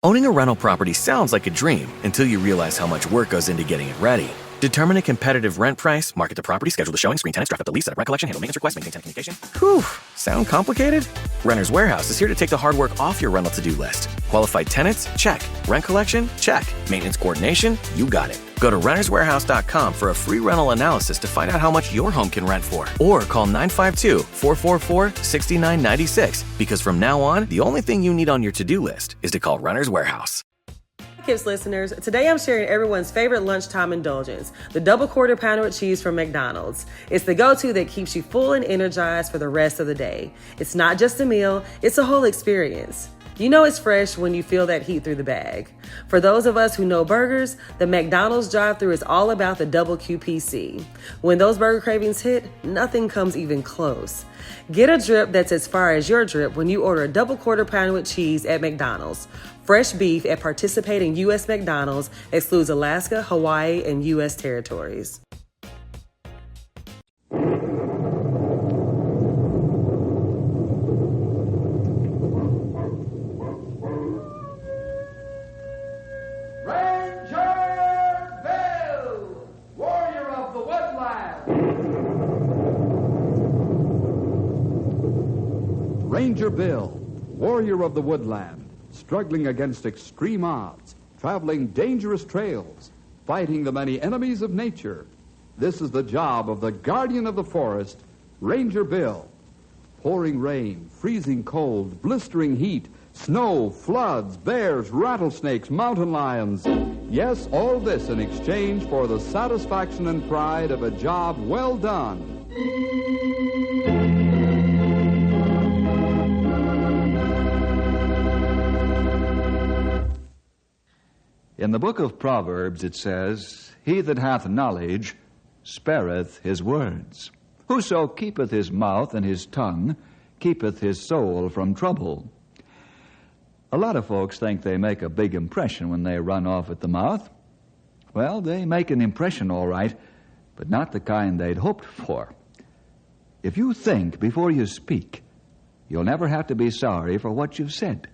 Owning a rental property sounds like a dream until you realize how much work goes into getting it ready. Determine a competitive rent price, market the property, schedule the showing, screen tenants, draft up the lease, set up rent collection, handle maintenance requests, maintain tenant communication. Whew, sound complicated? Renter's Warehouse is here to take the hard work off your rental to-do list. Qualified tenants? Check. Rent collection? Check. Maintenance coordination? You got it. Go to renterswarehouse.com for a free rental analysis to find out how much your home can rent for. Or call 952-444-6996 because from now on, the only thing you need on your to-do list is to call Renter's Warehouse. Kids listeners, today I'm sharing everyone's favorite lunchtime indulgence, the double quarter pounder with cheese from McDonald's. It's the go-to that keeps you full and energized for the rest of the day. It's not just a meal, it's a whole experience. You know it's fresh when you feel that heat through the bag. For those of us who know burgers, the McDonald's drive-thru is all about the double QPC. When those burger cravings hit, nothing comes even close. Get a drip that's as far as your drip when you order a double quarter pounder with cheese at McDonald's. Fresh beef at participating U.S. McDonald's excludes Alaska, Hawaii, and U.S. territories. Ranger Bill, warrior of the woodland, struggling against extreme odds, traveling dangerous trails, fighting the many enemies of nature. This is the job of the guardian of the forest, Ranger Bill. Pouring rain, freezing cold, blistering heat, snow, floods, bears, rattlesnakes, mountain lions. Yes, all this in exchange for the satisfaction and pride of a job well done. In the book of Proverbs it says, "He that hath knowledge spareth his words. Whoso keepeth his mouth and his tongue keepeth his soul from trouble." A lot of folks think they make a big impression when they run off at the mouth. Well, they make an impression all right, but not the kind they'd hoped for. If you think before you speak, you'll never have to be sorry for what you've said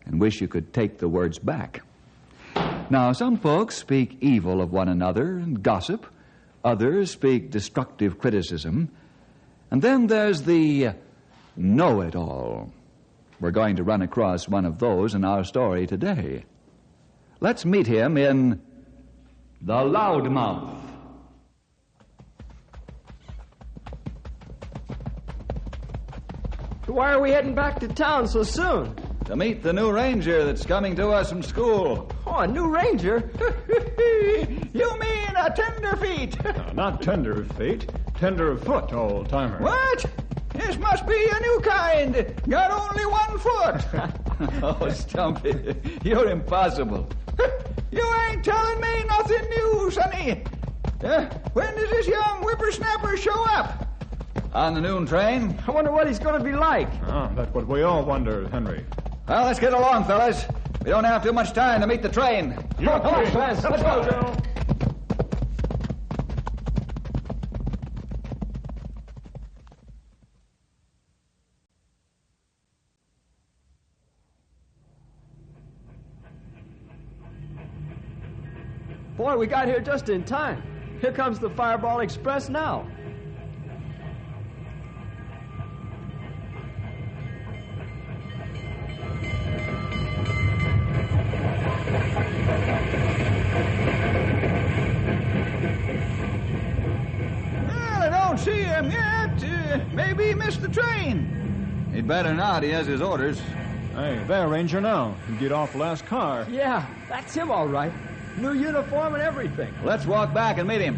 and wish you could take the words back. Now, some folks speak evil of one another and gossip. Others speak destructive criticism. And then there's the know-it-all. We're going to run across one of those in our story today. Let's meet him in The Loudmouth. Why are we heading back to town so soon? To meet the new ranger that's coming to us from school. Oh, a new ranger? You mean a tenderfeet? Not tender of fate, tender of foot, old-timer. What? This must be a new kind. Got only 1 foot. Oh, Stumpy, you're impossible. You ain't telling me nothing new, sonny. When does this young whippersnapper show up? On the noon train. I wonder what he's going to be like. Oh, that's what we all wonder, Henry. Well, let's get along, fellas. We don't have too much time to meet the train. Come on, fellas. Let's go, Joe. Boy, we got here just in time. Here comes the Fireball Express now. Well, I don't see him yet. Maybe he missed the train. He'd better not. He has his orders. Hey, there, Ranger, now. You get off the last car. Yeah, that's him all right. New uniform and everything. Let's walk back and meet him.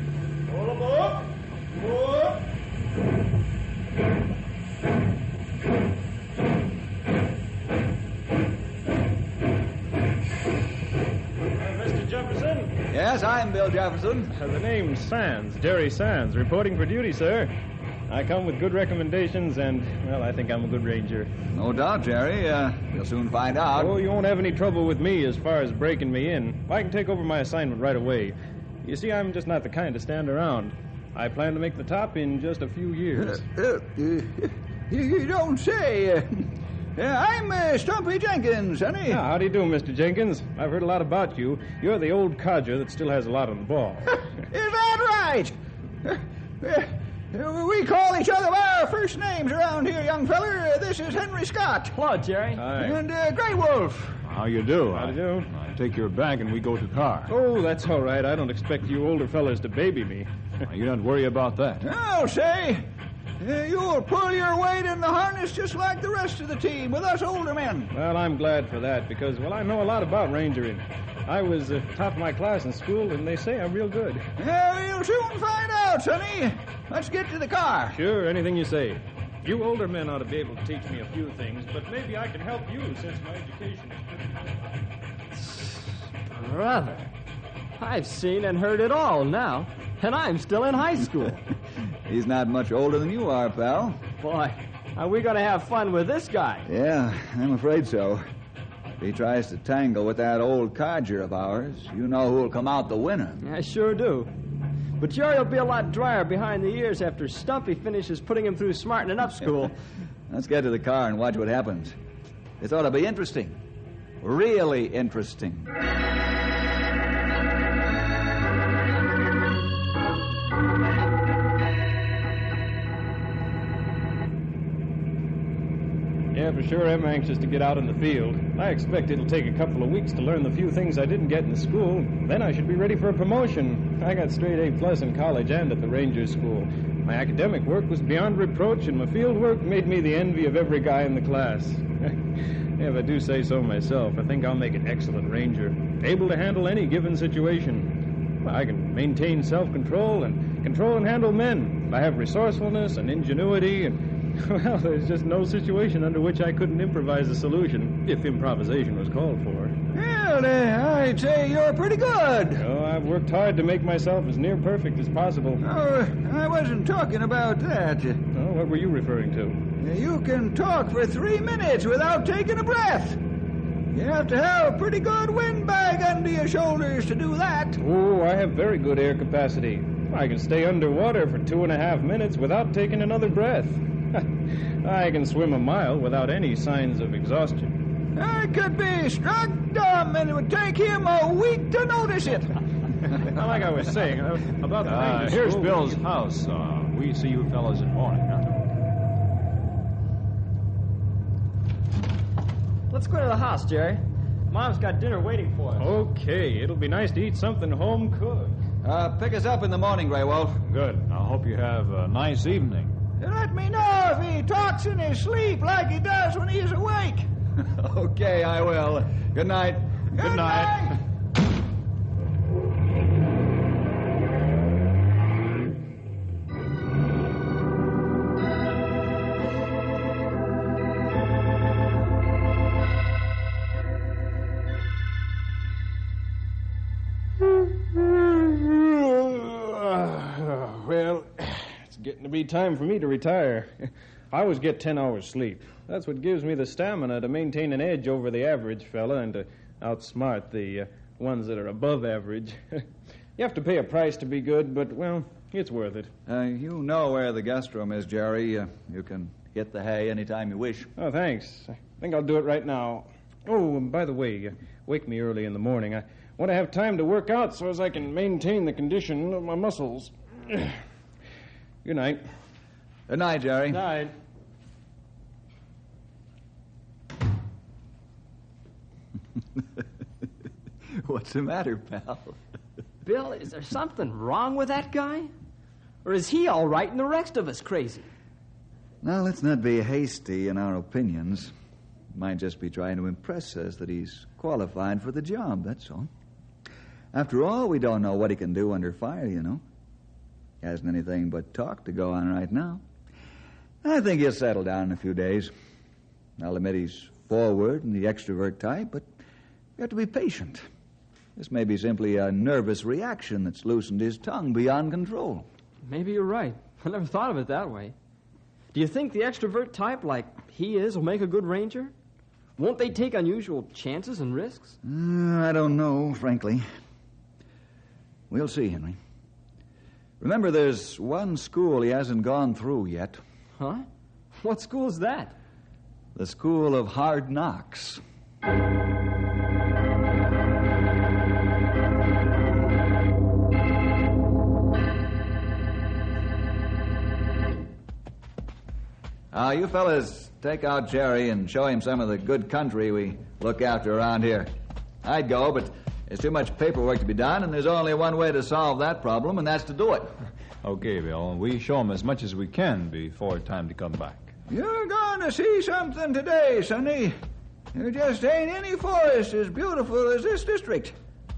Mr. Jefferson? Yes, I'm Bill Jefferson. The name's Sands, Jerry Sands, reporting for duty, sir. I come with good recommendations, and, well, I think I'm a good ranger. No doubt, Jerry. We'll soon find out. Oh, you won't have any trouble with me as far as breaking me in. I can take over my assignment right away. You see, I'm just not the kind to stand around. I plan to make the top in just a few years. You don't say. I'm Stumpy Jenkins, Sonny. Yeah, how do you do, Mr. Jenkins? I've heard a lot about you. You're the old codger that still has a lot on the ball. Is that right? We call each other by our first names around here, young feller. This is Henry Scott. Hello, Jerry. Hi. And Grey Wolf. How you do? How do you do? I take your bag and we go to car. Oh, that's all right. I don't expect you older fellas to baby me. You don't worry about that. Oh, say, you'll pull your weight in the harness just like the rest of the team with us older men. Well, I'm glad for that because, well, I know a lot about rangering. I was top of my class in school, and they say I'm real good. Yeah, we'll soon find out, Sonny. Let's get to the car. Sure, anything you say. You older men ought to be able to teach me a few things, but maybe I can help you since my education is pretty... Brother, I've seen and heard it all now, and I'm still in high school. He's not much older than you are, pal. Boy, are we going to have fun with this guy? Yeah, I'm afraid so. If he tries to tangle with that old codger of ours, you know who'll come out the winner. I sure do. But Jerry will be a lot drier behind the ears after Stumpy finishes putting him through smartening up school. Let's get to the car and watch what happens. This ought to be interesting. Really interesting. Yeah, for sure I'm anxious to get out in the field. I expect it'll take a couple of weeks to learn the few things I didn't get in school. Then I should be ready for a promotion. I got straight A+ in college and at the Rangers School. My academic work was beyond reproach, and my field work made me the envy of every guy in the class. Yeah, if I do say so myself, I think I'll make an excellent ranger, able to handle any given situation. Well, I can maintain self-control and control and handle men. I have resourcefulness and ingenuity, and well, there's just no situation under which I couldn't improvise a solution, if improvisation was called for. Well, I'd say you're pretty good. Oh, I've worked hard to make myself as near perfect as possible. Oh, I wasn't talking about that. Oh, what were you referring to? You can talk for 3 minutes without taking a breath. You have to have a pretty good windbag under your shoulders to do that. Oh, I have very good air capacity. I can stay underwater for 2.5 minutes without taking another breath. I can swim a mile without any signs of exhaustion. I could be struck dumb, and it would take him a week to notice it. Well, like I was saying, about the Rangers Here's School, Bill's house. We see you fellas in the morning, huh? Let's go to the house, Jerry. Mom's got dinner waiting for us. Okay, it'll be nice to eat something home cooked. Pick us up in the morning, Grey Wolf. Good. I hope you have a nice evening. Let me know if he talks in his sleep like he does when he's awake. Okay, I will. Good night. Good night. Well, it's getting to be time for me to retire. I always get 10 hours sleep. That's what gives me the stamina to maintain an edge over the average fella and to outsmart the ones that are above average. You have to pay a price to be good, but, well, it's worth it. You know where the guest room is, Jerry. You can hit the hay anytime you wish. Oh, thanks. I think I'll do it right now. Oh, and by the way, wake me early in the morning. I want to have time to work out so as I can maintain the condition of my muscles. Good night. Good night, Jerry. Night. What's the matter, pal? Bill, is there something wrong with that guy? Or is he all right and the rest of us crazy? Now, let's not be hasty in our opinions. Might just be trying to impress us that he's qualified for the job, that's all. After all, we don't know what he can do under fire, you know. He hasn't anything but talk to go on right now. I think he'll settle down in a few days. I'll admit he's forward and the extrovert type, but you have to be patient. This may be simply a nervous reaction that's loosened his tongue beyond control. Maybe you're right. I never thought of it that way. Do you think the extrovert type, like he is, will make a good ranger? Won't they take unusual chances and risks? I don't know, frankly. We'll see, Henry. Remember, there's one school he hasn't gone through yet. Huh? What school's that? the school of hard knocks. You fellas take out Jerry and show him some of the good country we look after around here. I'd go, but there's too much paperwork to be done, and there's only one way to solve that problem, and that's to do it. Okay, Bill. We show him as much as we can before time to come back. You're going to see something today, Sonny. There just ain't any forest as beautiful as this district.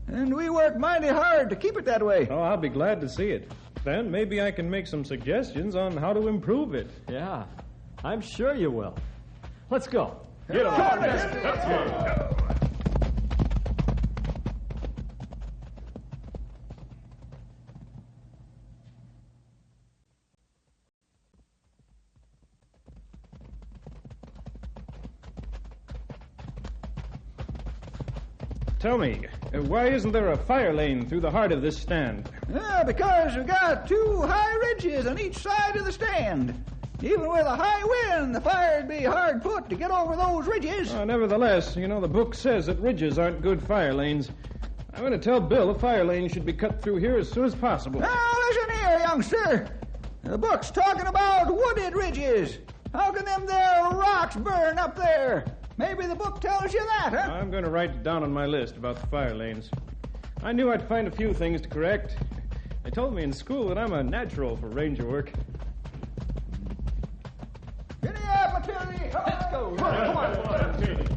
And we work mighty hard to keep it that way. Oh, I'll be glad to see it. Then maybe I can make some suggestions on how to improve it. Yeah, I'm sure you will. Let's go. Get on. Let's go. Tell me, why isn't there a fire lane through the heart of this stand? Because we got two high ridges on each side of the stand. Even with a high wind, the fire'd be hard put to get over those ridges. Nevertheless, the book says that ridges aren't good fire lanes. I'm going to tell Bill a fire lane should be cut through here as soon as possible. Now, listen here, youngster. The book's talking about wooded ridges. How can them there rocks burn up there? Maybe the book tells you that, huh? I'm going to write it down on my list about the fire lanes. I knew I'd find a few things to correct. They told me in school that I'm a natural for ranger work. Giddy up, Matilda! Let's go. Come on.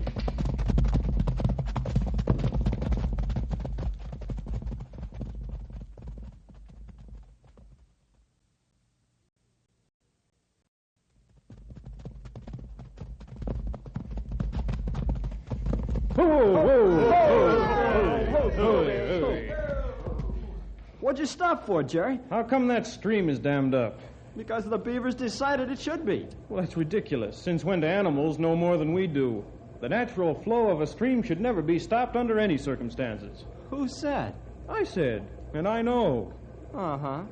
What'd you stop for, Jerry? How come that stream is dammed up? Because the beavers decided it should be. Well, that's ridiculous. Since when do animals know more than we do? The natural flow of a stream should never be stopped under any circumstances. Who said? I said, and I know. Uh-huh.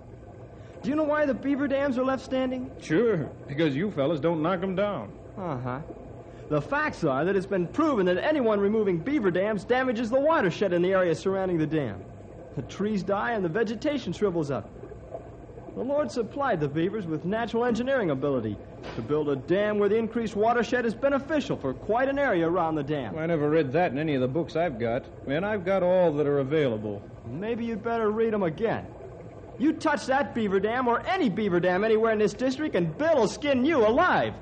Do you know why the beaver dams are left standing? Sure, because you fellas don't knock them down. Uh-huh. The facts are that it's been proven that anyone removing beaver dams damages the watershed in the area surrounding the dam. The trees die and the vegetation shrivels up. The Lord supplied the beavers with natural engineering ability to build a dam where the increased watershed is beneficial for quite an area around the dam. I never read that in any of the books I've got, and I've got all that are available. Maybe you'd better read them again. You touch that beaver dam or any beaver dam anywhere in this district, and Bill will skin you alive.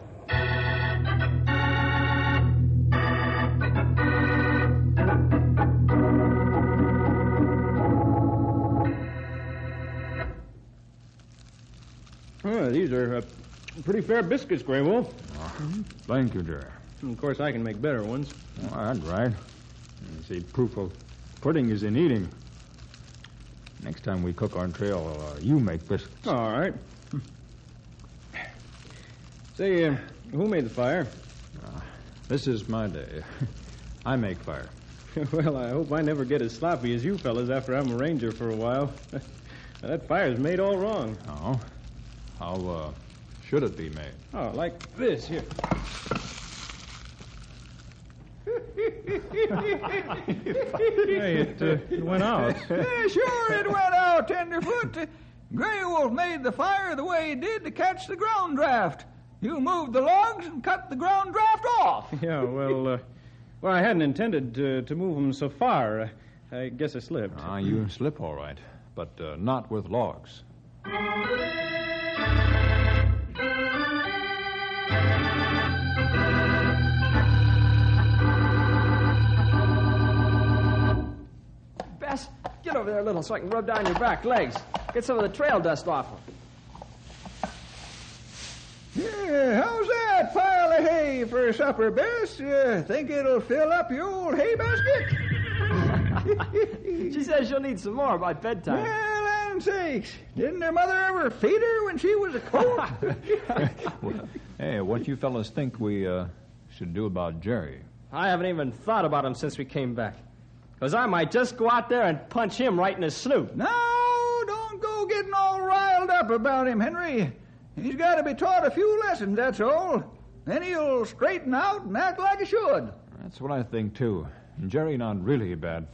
These are pretty fair biscuits, Grey Wolf. Thank you, Jerry. And of course, I can make better ones. Well, that's right. See, proof of pudding is in eating. Next time we cook on trail, you make biscuits. All right. Say, who made the fire? This is my day. I make fire. Well, I hope I never get as sloppy as you fellas after I'm a ranger for a while. That fire's made all wrong. Oh? How should it be made? Oh, like this here. Hey, it went out. Yeah, sure it went out, Tenderfoot. Grey Wolf made the fire the way he did to catch the ground draft. You moved the logs and cut the ground draft off. Yeah, well, I hadn't intended to move them so far. I guess I slipped. You slip all right, but not with logs. Bess, get over there a little so I can rub down your back legs. Get some of the trail dust off them. Yeah, how's that pile of hay for supper, Bess? Think it'll fill up your old hay basket? She says she'll need some more by bedtime. Well, land sakes. Didn't her mother ever feed her when she was a colt? Hey, what you fellas think we should do about Jerry? I haven't even thought about him since we came back. Because I might just go out there and punch him right in his snoot. No, don't go getting all riled up about him, Henry. He's got to be taught a few lessons, that's all. Then he'll straighten out and act like he should. That's what I think, too. Jerry not really a bad